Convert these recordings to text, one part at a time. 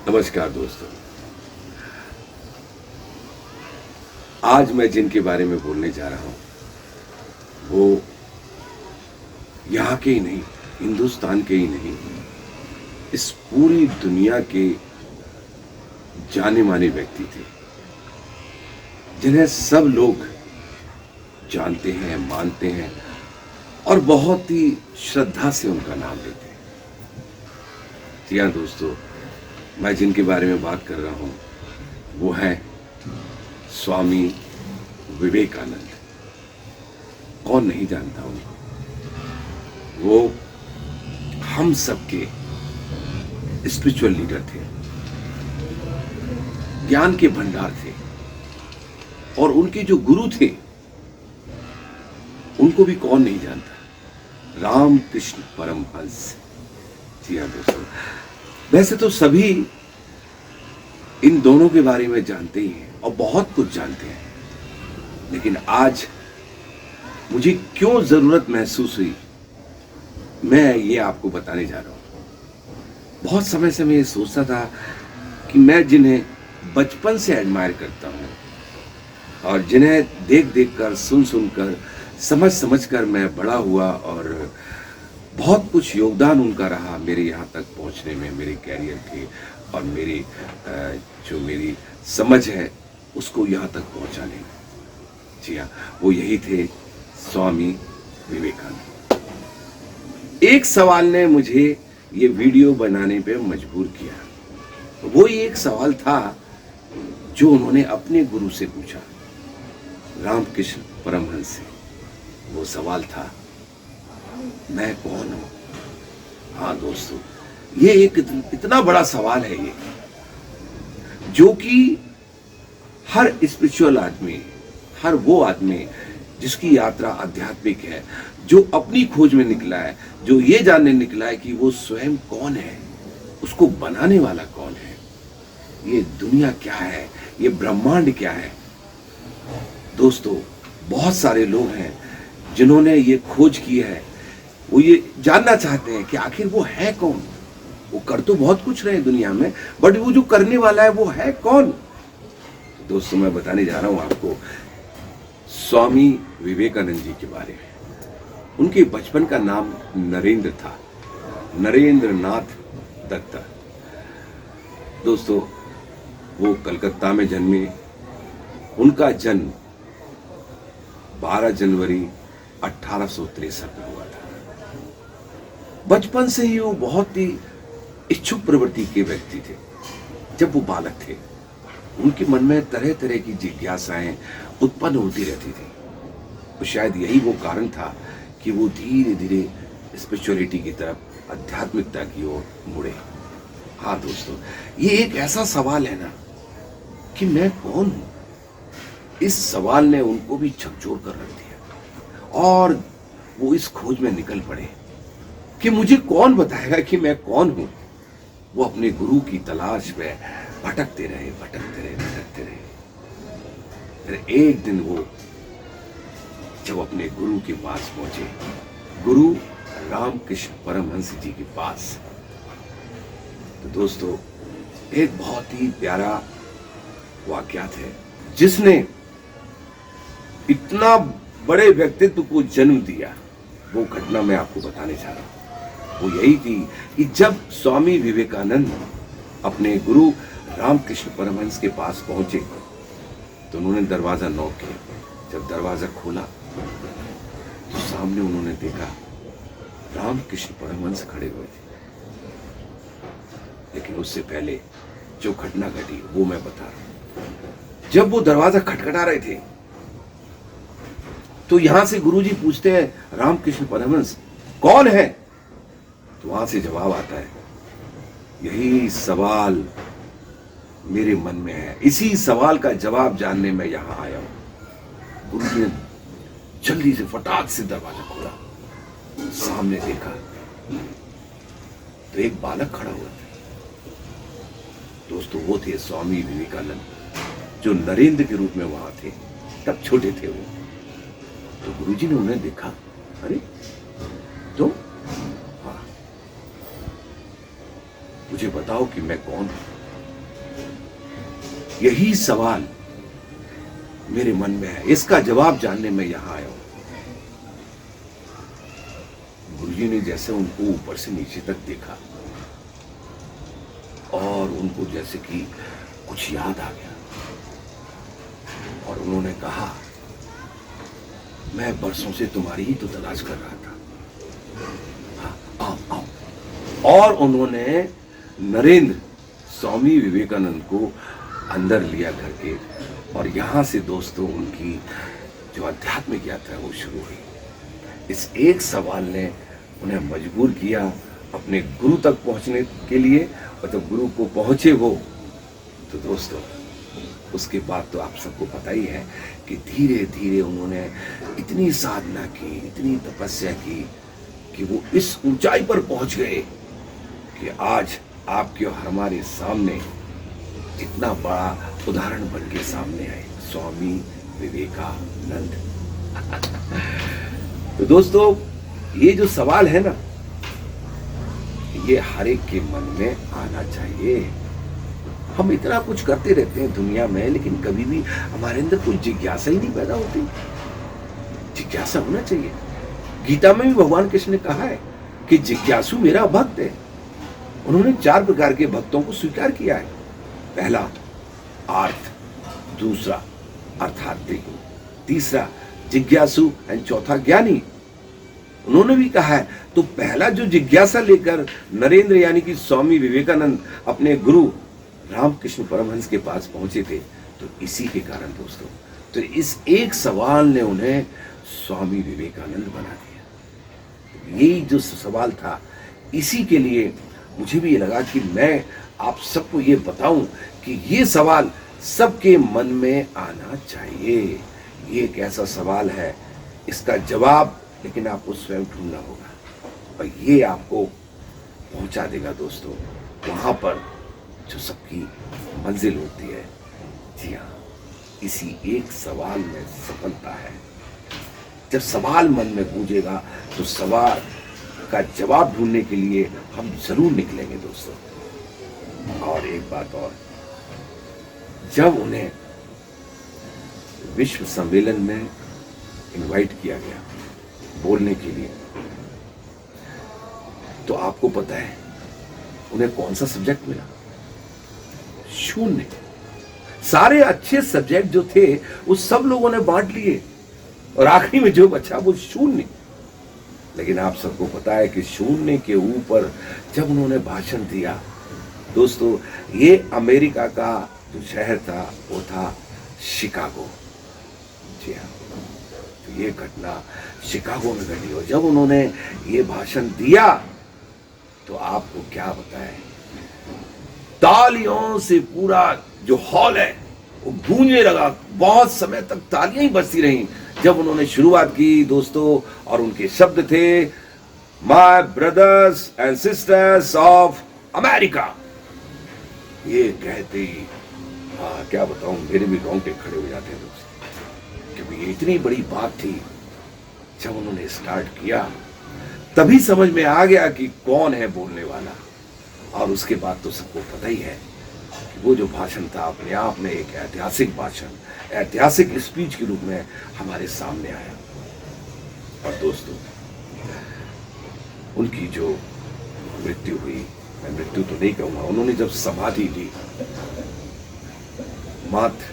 नमस्कार दोस्तों। आज मैं जिनके बारे में बोलने जा रहा हूं वो यहाँ के ही नहीं, हिंदुस्तान के ही नहीं, इस पूरी दुनिया के जाने माने व्यक्ति थे जिन्हें सब लोग जानते हैं, मानते हैं और बहुत ही श्रद्धा से उनका नाम लेते हैं। जी हाँ दोस्तों, मैं जिनके बारे में बात कर रहा हूं वो है स्वामी विवेकानंद। कौन नहीं जानता उनको। वो हम सबके स्पिरिचुअल लीडर थे, ज्ञान के भंडार थे और उनके जो गुरु थे उनको भी कौन नहीं जानता, रामकृष्ण परमहंस। जी हाँ दोस्तों, वैसे तो सभी इन दोनों के बारे में जानते ही हैं और बहुत कुछ जानते हैं, लेकिन आज मुझे क्यों जरूरत महसूस हुई, मैं ये आपको बताने जा रहा हूं। बहुत समय से मैं ये सोचता था कि मैं जिन्हें बचपन से एडमायर करता हूं और जिन्हें देख देख कर, सुन सुन कर, समझ समझ कर मैं बड़ा हुआ और बहुत कुछ योगदान उनका रहा मेरे यहाँ तक पहुँचने में, मेरे कैरियर के और मेरी समझ है उसको यहाँ तक पहुँचाने में। जी हाँ, वो यही थे स्वामी विवेकानंद। एक सवाल ने मुझे ये वीडियो बनाने पे मजबूर किया। वो एक सवाल था जो उन्होंने अपने गुरु से पूछा, रामकृष्ण परमहंस से। वो सवाल था, मैं कौन हूं। हाँ दोस्तों, ये एक इतना बड़ा सवाल है ये, जो कि हर स्पिरिचुअल आदमी, हर वो आदमी जिसकी यात्रा आध्यात्मिक है, जो अपनी खोज में निकला है, जो ये जानने निकला है कि वो स्वयं कौन है, उसको बनाने वाला कौन है, ये दुनिया क्या है, ये ब्रह्मांड क्या है। दोस्तों, बहुत सारे लोग हैं जिन्होंने ये खोज की है। वो ये जानना चाहते हैं कि आखिर वो है कौन। वो कर तो बहुत कुछ रहे दुनिया में, बट वो जो करने वाला है वो है कौन। दोस्तों, मैं बताने जा रहा हूं आपको स्वामी विवेकानंद जी के बारे में। उनके बचपन का नाम नरेंद्र था, नरेंद्र नाथ दत्त। दोस्तों, वो कलकत्ता में जन्मे। उनका जन्म 12 जनवरी 1863 में हुआ था। बचपन से ही वो बहुत ही इच्छुक प्रवृत्ति के व्यक्ति थे। जब वो बालक थे, उनके मन में तरह तरह की जिज्ञासाएं उत्पन्न होती रहती थी। तो शायद यही वो कारण था कि वो धीरे धीरे स्पिरिचुअलिटी की तरफ, आध्यात्मिकता की ओर मुड़े। हाँ दोस्तों, ये एक ऐसा सवाल है ना कि मैं कौन हूं। इस सवाल ने उनको भी झकझोर कर रख दिया और वो इस खोज में निकल पड़े कि मुझे कौन बताएगा कि मैं कौन हूं। वो अपने गुरु की तलाश में भटकते रहे। फिर एक दिन वो जब अपने गुरु के पास पहुंचे, गुरु रामकृष्ण परमहंस जी के पास, तो दोस्तों, एक बहुत ही प्यारा वाकयात है जिसने इतना बड़े व्यक्तित्व को जन्म दिया। वो घटना मैं आपको बताने जा रहा हूं। वो यही थी कि जब स्वामी विवेकानंद अपने गुरु रामकृष्ण परमहंस के पास पहुंचे तो उन्होंने दरवाजा नॉक किया। जब दरवाजा खोला तो सामने उन्होंने देखा रामकृष्ण परमहंस खड़े हुए थे। लेकिन उससे पहले जो घटना घटी वो मैं बता रहा हूं। जब वो दरवाजा खटखटा रहे थे तो यहां से गुरुजी पूछते हैं, रामकृष्ण परमहंस कौन है? तो वहां से जवाब आता है, यही सवाल मेरे मन में है, इसी सवाल का जवाब जानने में यहां आया हूं। गुरुजी ने जल्दी से फटाक से दरवाजा खोला, सामने देखा तो एक बालक खड़ा हुआ था। दोस्तों, वो थे स्वामी विवेकानंद, जो नरेंद्र के रूप में वहां थे। तब छोटे थे वो। तो गुरुजी ने उन्हें देखा, अरे तो हाँ, मुझे बताओ कि मैं कौन हूं। यही सवाल मेरे मन में है, इसका जवाब जानने में यहां आया हूं। गुरुजी ने जैसे उनको ऊपर से नीचे तक देखा और उनको जैसे कि कुछ याद आ गया और उन्होंने कहा, मैं बरसों से तुम्हारी ही तो तलाश कर रहा था, आओ आओ। और उन्होंने नरेंद्र स्वामी विवेकानंद को अंदर लिया करके, और यहां से दोस्तों उनकी जो आध्यात्मिक यात्रा वो शुरू हुई। इस एक सवाल ने उन्हें मजबूर किया अपने गुरु तक पहुंचने के लिए, और जब गुरु को पहुंचे वो, तो दोस्तों उसके बाद तो आप सबको पता ही है कि धीरे धीरे उन्होंने इतनी साधना की, इतनी तपस्या की कि वो इस ऊंचाई पर पहुंच गए कि आज आपके और हमारे सामने इतना बड़ा उदाहरण बन के सामने आए, स्वामी विवेकानंद। तो दोस्तों ये जो सवाल है ना, ये हर एक के मन में आना चाहिए। हम इतना कुछ करते रहते हैं दुनिया में, लेकिन कभी भी हमारे अंदर कोई जिज्ञासा ही नहीं पैदा होती। जिज्ञासा होना चाहिए। गीता में भी भगवान कृष्ण ने कहा है कि जिज्ञासु मेरा भक्त है। उन्होंने 4 प्रकार के भक्तों को स्वीकार किया है। पहला आर्थ, दूसरा अर्थार्थिक, तीसरा जिज्ञासु एंड चौथा ज्ञानी। उन्होंने भी कहा है, तो पहला जो जिज्ञासा लेकर नरेंद्र यानी कि स्वामी विवेकानंद अपने गुरु रामकृष्ण परमहंस के पास पहुंचे थे, तो इसी के कारण दोस्तों, तो इस एक सवाल ने उन्हें स्वामी विवेकानंद बना दिया। यही जो सवाल था, इसी के लिए मुझे भी ये लगा कि मैं आप सबको ये बताऊं कि ये सवाल सबके मन में आना चाहिए। ये एक ऐसा सवाल है, इसका जवाब लेकिन आपको स्वयं ढूंढना होगा, और ये आपको पहुंचा देगा दोस्तों वहां पर जो सबकी मंजिल होती है। जी हाँ, इसी एक सवाल में सफलता है। जब सवाल मन में गूंजेगा तो सवाल का जवाब ढूंढने के लिए हम जरूर निकलेंगे दोस्तों। और एक बात और, जब उन्हें विश्व सम्मेलन में इनवाइट किया गया बोलने के लिए, तो आपको पता है उन्हें कौन सा सब्जेक्ट मिला? शून्य। सारे अच्छे सब्जेक्ट जो थे वो सब लोगों ने बांट लिए, और आखिरी में जो बचा वो शून्य। लेकिन आप सबको पता है कि शून्य के ऊपर जब उन्होंने भाषण दिया दोस्तों, ये अमेरिका का जो शहर था वो था शिकागो। जी हाँ, तो ये घटना शिकागो में घटी, और जब उन्होंने ये भाषण दिया तो आपको क्या बताएं, तालियों से पूरा जो हॉल है वो गूंजने लगा। बहुत समय तक तालियां ही बजती रहीं जब उन्होंने शुरुआत की दोस्तों, और उनके शब्द थे, my brothers and sisters of America. ये कहते ही क्या बताऊं, मेरे भी रोंगटे खड़े हो जाते हैं दोस्तों, क्योंकि ये इतनी बड़ी बात थी। जब उन्होंने स्टार्ट किया तभी समझ में आ गया कि कौन है बोलने वाला, और उसके बाद तो सबको पता ही है कि वो जो भाषण था अपने आप में एक ऐतिहासिक भाषण, ऐतिहासिक स्पीच के रूप में हमारे सामने आया। और दोस्तों उनकी जो मृत्यु हुई, मैं मृत्यु तो नहीं कहूंगा, उन्होंने जब समाधि ली, मात्र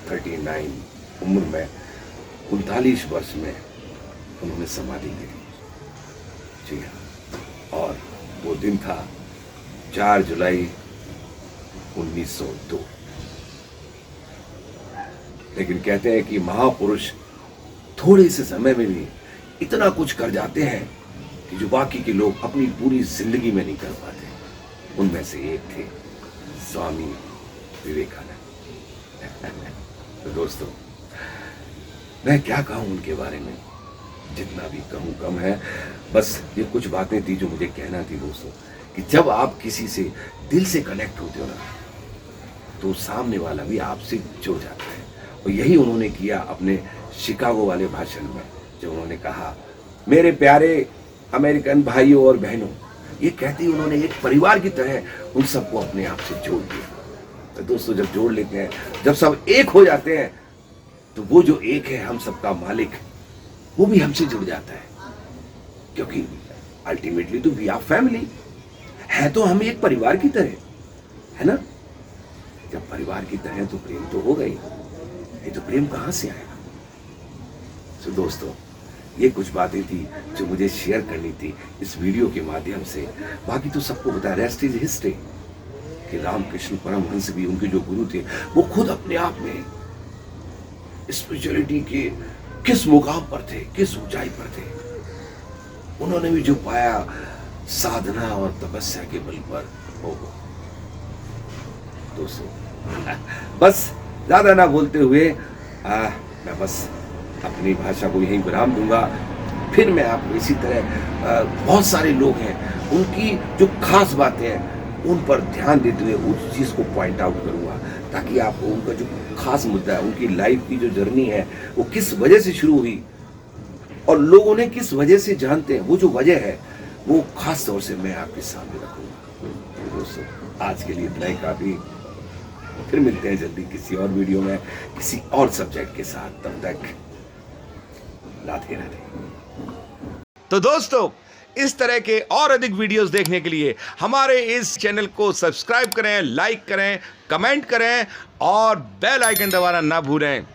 39 उम्र में, 39 वर्ष में उन्होंने समाधि ली। जी हाँ, और वो दिन था 4 जुलाई 1902। लेकिन कहते हैं कि महापुरुष थोड़े से समय में भी इतना कुछ कर जाते हैं कि जो बाकी के लोग अपनी पूरी जिंदगी में नहीं कर पाते। उनमें से एक थे स्वामी विवेकानंद। तो दोस्तों मैं क्या कहूं उनके बारे में, जितना भी कहूं कम है। बस ये कुछ बातें थी जो मुझे कहना थी दोस्तों, कि जब आप किसी से दिल से कनेक्ट होते हो ना, तो सामने वाला भी आपसे जुड़ जाता है। और यही उन्होंने किया अपने शिकागो वाले भाषण में, जब उन्होंने कहा, मेरे प्यारे अमेरिकन भाइयों और बहनों, ये कहते ही उन्होंने एक परिवार की तरह उन सबको अपने आप से जोड़ दिया। दोस्तों जब जोड़ लेते हैं, जब सब एक हो जाते हैं, तो वो जो एक है हम सबका मालिक, वो भी हमसे जुड़ जाता है। क्योंकि अल्टीमेटली तो वी आर फैमिली, है तो हम एक परिवार की तरह, है ना। जब परिवार की तरह तो प्रेम तो होगा ही, नहीं तो प्रेम कहां से आएगा। तो दोस्तों ये कुछ बातें थी जो मुझे शेयर करनी थी इस वीडियो के माध्यम से। बाकी तो सबको पता है, रेस्ट इज हिस्ट्री, कि रामकृष्ण परमहंस भी उनके जो गुरु थे वो खुद अपने आप में स्पिरिचुअलिटी के किस मुकाम पर थे, किस ऊंचाई पर थे। उन्होंने भी जो पाया साधना और तपस्या के बल पर होगा। दोस्तों बस ज्यादा ना बोलते हुए मैं बस अपनी भाषा को यहीं विराम दूंगा। फिर मैं आपको इसी तरह बहुत सारे लोग हैं उनकी जो खास बातें हैं उन पर ध्यान देते हुए उस चीज़ को पॉइंट आउट करूंगा, ताकि आपको उनका जो खास मुद्दा है, उनकी लाइफ की जो जर्नी है वो किस वजह से शुरू हुई और लोग उन्हें किस वजह से जानते हैं, वो जो वजह है वो खास तौर से मैं आपके सामने रखूंगा। दोस्तों आज के लिए इतना ही काफी। फिर मिलते हैं जल्दी किसी और वीडियो में किसी और सब्जेक्ट के साथ। तब तक राधे राधे। तो दोस्तों इस तरह के और अधिक वीडियोस देखने के लिए हमारे इस चैनल को सब्सक्राइब करें, लाइक करें, कमेंट करें और बेल आइकन दबाना ना भूलें।